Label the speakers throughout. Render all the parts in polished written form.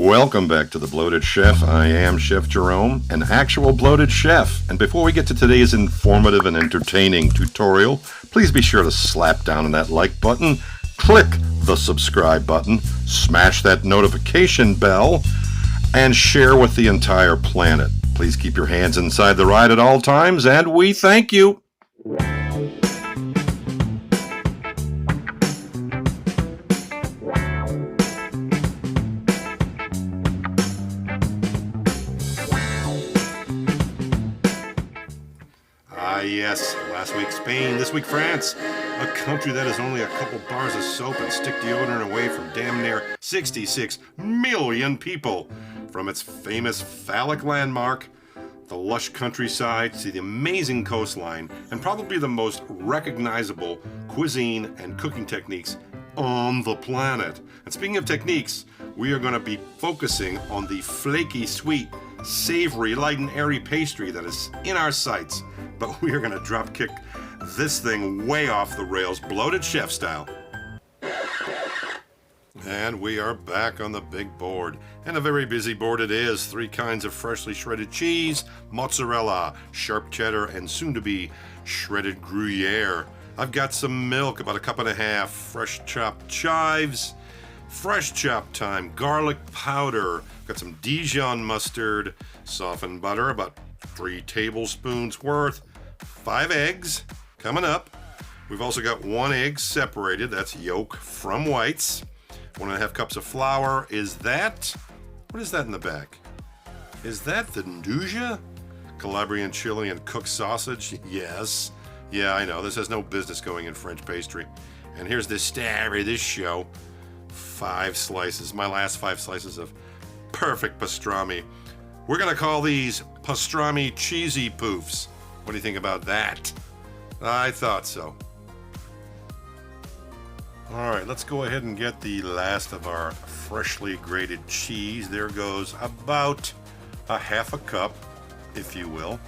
Speaker 1: Welcome back to The Bloated Chef. I am Chef Jerome, an actual bloated chef. And before we get to today's informative and entertaining tutorial, please be sure to slap down on that like button, click the subscribe button, smash that notification bell, and share with the entire planet. Please keep your hands inside the ride at all times, and we thank you. Yes, last week Spain, this week France, a country that is only a couple bars of soap and stick deodorant away from damn near 66 million people. From its famous phallic landmark, the lush countryside, to the amazing coastline, and probably the most recognizable cuisine and cooking techniques on the planet. And speaking of techniques, we are going to be focusing on the flaky, sweet, savory, light and airy pastry that is in our sights. But we are going to drop kick this thing way off the rails, bloated chef style. And we are back on the big board. And a very busy board it is. 3 kinds of freshly shredded cheese, mozzarella, sharp cheddar, and soon to be shredded Gruyere. I've got some milk, about 1.5 cups, fresh chopped chives, fresh chopped thyme, garlic powder, got some Dijon mustard, softened butter, about 3 tablespoons worth, 5 eggs coming up. We've also got 1 egg separated, that's yolk from whites, 1.5 cups of flour. What is that in the back? Is that the nduja? Calabrian chili and cooked sausage? Yes. Yeah, I know, this has no business going in French pastry. And here's the star of this show. 5 slices, my last 5 slices of perfect pastrami. We're gonna call these pastrami cheesy poofs. What do you think about that? I thought so. All right, let's go ahead and get the last of our freshly grated cheese. There goes about 1/2 cup, if you will,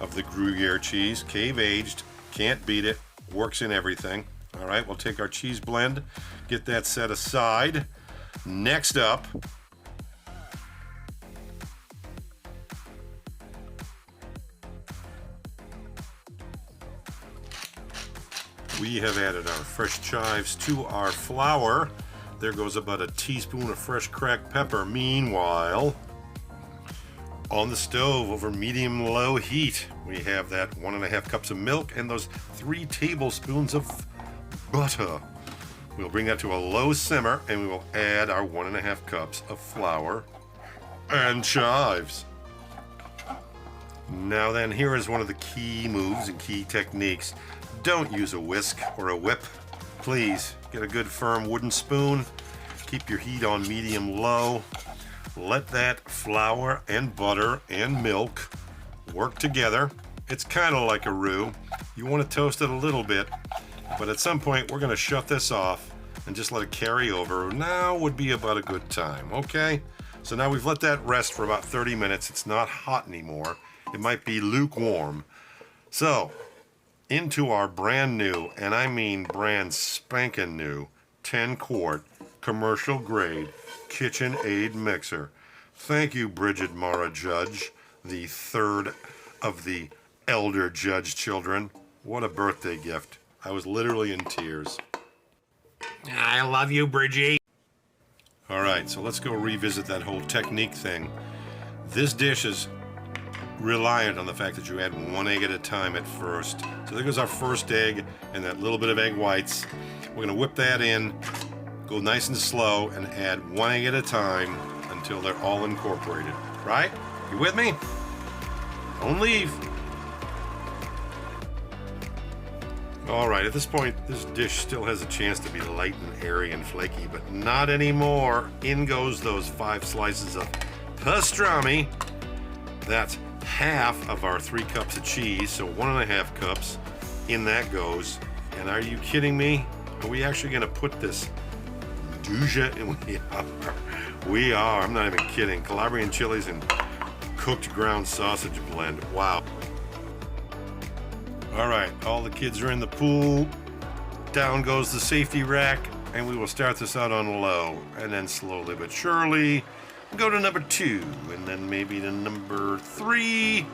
Speaker 1: of the Gruyere cheese, cave aged, can't beat it, works in everything. All right, we'll take our cheese blend, get that set aside. Next up, we have added our fresh chives to our flour. There goes about 1 teaspoon of fresh cracked pepper. Meanwhile, on the stove over medium-low heat, we have that 1.5 cups of milk and those 3 tablespoons of butter. We'll bring that to a low simmer and we will add our 1.5 cups of flour and chives. Now then, here is one of the key moves and key techniques. Don't use a whisk or a whip. Please get a good firm wooden spoon. Keep your heat on medium-low. Let that flour and butter and milk work together. It's kind of like a roux. You want to toast it a little bit, but at some point we're going to shut this off and just let it carry over. Now would be about a good time, okay? So now we've let that rest for about 30 minutes. It's not hot anymore. It might be lukewarm. So, into our brand new, and I mean brand spanking new, 10-quart commercial grade KitchenAid mixer. Thank you, Bridget Mara Judge, the 3rd of the elder Judge children. What a birthday gift. I was literally in tears. I love you, Bridgie. All right, so let's go revisit that whole technique thing. This dish is reliant on the fact that you add 1 egg at a time at first. So there goes our first egg and that little bit of egg whites. We're gonna whip that in, go nice and slow, and add 1 egg at a time until they're all incorporated. Right? You with me? Don't leave. All right, at this point, this dish still has a chance to be light and airy and flaky, but not anymore. In goes those 5 slices of pastrami. That's half of our 3 cups of cheese, so 1.5 cups. In that goes. And are you kidding me? Are we actually going to put this nduja in? We are. I'm not even kidding. Calabrian chilies and cooked ground sausage blend. Wow. All right, all the kids are in the pool. Down goes the safety rack, and we will start this out on low, and then slowly but surely Go to number 2, and then maybe to number 3,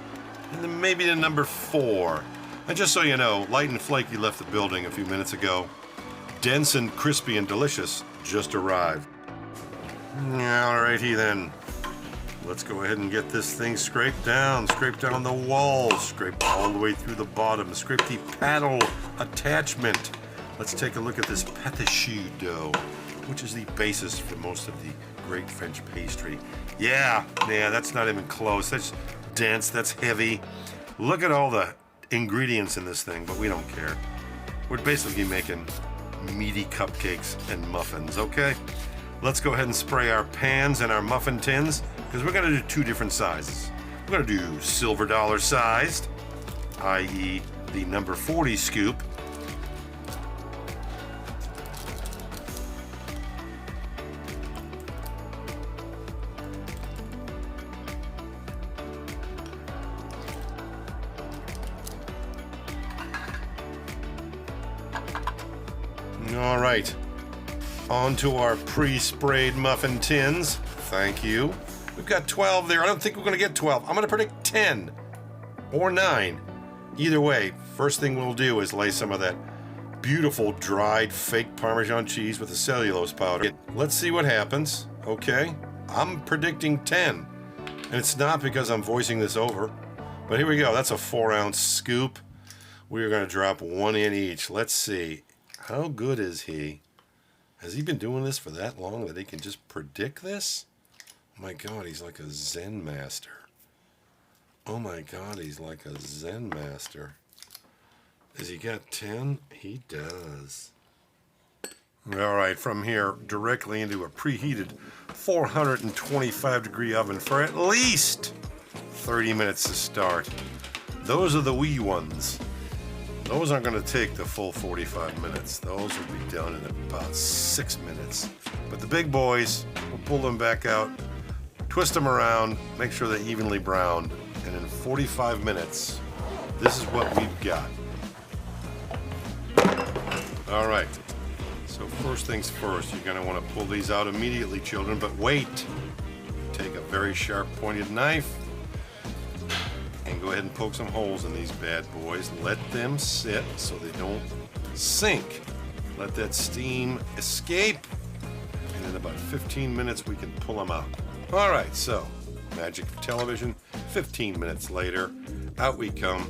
Speaker 1: and then maybe to number 4. And just so you know, Light and Flaky left the building a few minutes ago. Dense and crispy and delicious just arrived. Alrighty then. Let's go ahead and get this thing scraped down the walls, scrape all the way through the bottom, scrape the paddle attachment. Let's take a look at this pâte à choux dough, which is the basis for most of the great French pastry. Yeah, that's not even close. That's dense, that's heavy. Look at all the ingredients in this thing, but we don't care. We're basically making meaty cupcakes and muffins, okay? Let's go ahead and spray our pans and our muffin tins, because we're gonna do 2 different sizes. We're gonna do silver dollar sized, i.e. the number 40 scoop. All right, on to our pre-sprayed muffin tins. Thank you. We've got 12 there. I don't think we're gonna get 12. I'm gonna predict 10 or 9. Either way, first thing we'll do is lay some of that beautiful dried fake Parmesan cheese with the cellulose powder. Let's see what happens, okay? I'm predicting 10. And it's not because I'm voicing this over, but here we go. That's a 4-ounce scoop. We're gonna drop 1 in each. Let's see. How good is he? Has he been doing this for that long that he can just predict this? Oh my God, he's like a Zen master. Oh my God, he's like a Zen master. Has he got 10? He does. All right, from here, directly into a preheated 425 degree oven for at least 30 minutes to start. Those are the wee ones. Those aren't going to take the full 45 minutes. Those will be done in about 6 minutes. But the big boys, we'll pull them back out, twist them around, make sure they're evenly browned, and in 45 minutes, this is what we've got. All right, so first things first, you're going to want to pull these out immediately, children, but wait. Take a very sharp pointed knife and go ahead and poke some holes in these bad boys. Let them sit so they don't sink. Let that steam escape, and in about 15 minutes we can pull them out. All right, so magic of television. 15 minutes later, out we come.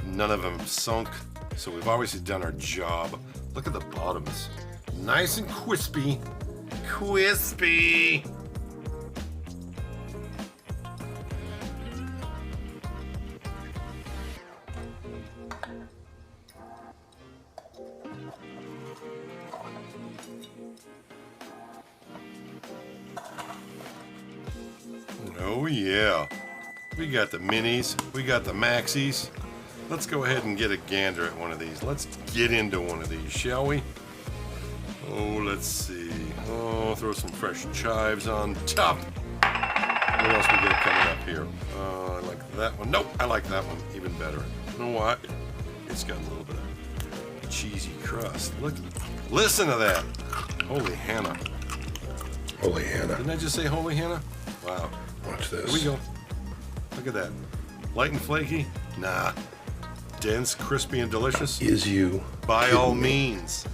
Speaker 1: None of them sunk, so we've obviously done our job. Look at the bottoms, nice and crispy. Crispy. Oh yeah, we got the minis, we got the maxis. Let's go ahead and get a gander at one of these. Let's get into one of these, shall we? Oh, let's see. Oh, throw some fresh chives on top. What else we got coming up here? I like that one. Nope, I like that one even better. You know what? It's got a little bit of cheesy crust. Look, listen to that. Holy Hannah.
Speaker 2: Holy Hannah.
Speaker 1: Didn't I just say holy Hannah? Wow.
Speaker 2: Watch this.
Speaker 1: Here we go. Look at that. Light and flaky? Nah. Dense, crispy, and delicious?
Speaker 2: Is you.
Speaker 1: By all means.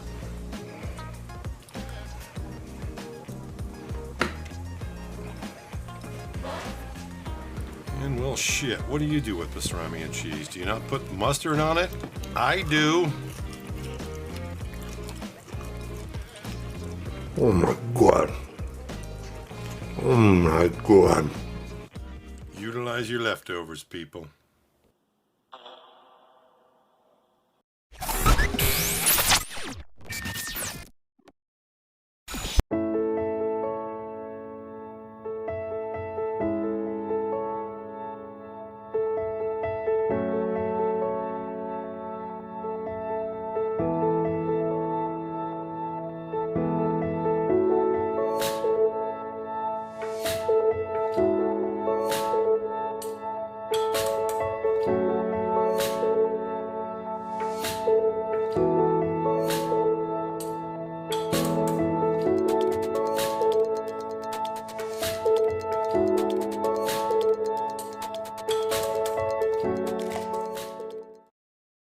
Speaker 1: And well, shit. What do you do with pastrami and cheese? Do you not put mustard on it? I do.
Speaker 2: Oh my God. Oh my God.
Speaker 1: Utilize your leftovers, people.